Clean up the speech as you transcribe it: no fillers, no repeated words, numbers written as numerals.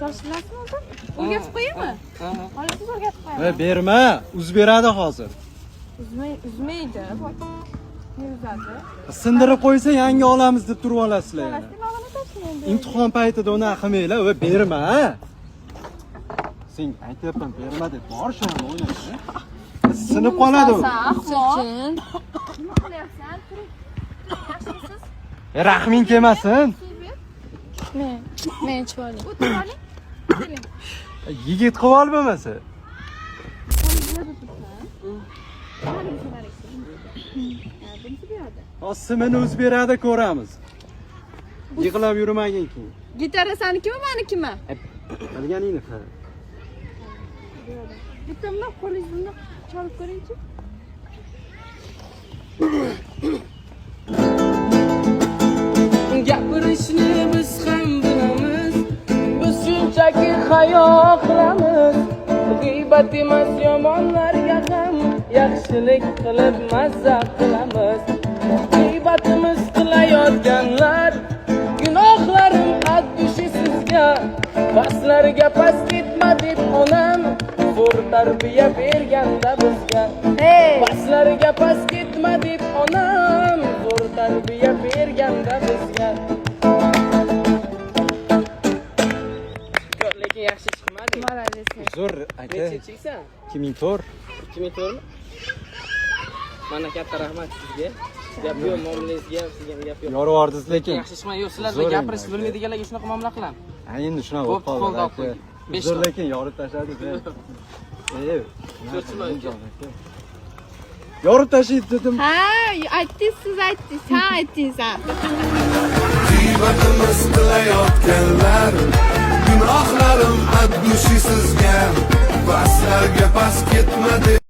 Shoshillasizmi o'zi? O'rgatib qo'yaymi? Olasiz o'rgatib qo'yaman. Berma, uz beradi hozir. Uzmaydi. Ne uzadi? Sindirib qo'ysa yangi olamiz deb turib olasizlar yana. İmtihon paytida uni qilmanglar va berma. Sen aytyapman berma deb bor shuni o'ynaysan. Sinib qoladi u. Sekin. Nima qilyapsan? Turing. Yaxshimisiz? Rahming kelmasin. Men ichib oling. O'tirib oling. Keling. Yigit qilib ol bo'lmasa. Osmini o'z beradi ko'ramiz. Yig'lab yurmagin keyin. Gitara senikimi, menikimi? Bilganingni qil. Bitamni qo'lingizni chalib ko'ring-chi. Gapirishni biz ham bilamiz, biz shunchaki hayo qilamiz. G'iybat emas yomonlarga ham yaxshilik qilib mazza qilamiz. G'iybatimiz qilayotganlar gunohlarim addushi sizga, baslarga pas ketma deb onam zo'r tarbiya berganda bizga. Baslarga pas ketma deb onam zo'r tarbiya berganda bizga. Lekin yaxshi chiqmadi. Zo'r aka. Necha cheksan? 2004. 2004 mi? Mana katta rahmat sizga. Gap yo'q, muomalangizga ham sizga gap yo'q. Yoruvordingiz lekin. Yaxshi chiqmay, yo'q, sizlarda gapirish bilmaydiganlarga shunaqa muomala qilamiz. Endi shunaqa bo'lib qoldi. Zo'r lekin yorib tashladi. Yorib tashlaydi dedim. Ha, aytdingiz, siz aytdingiz. Ha, aytdingiz. G'iybatimiz qilayotganlar gunohlarim addushi sizga, baslarga pas ketma deb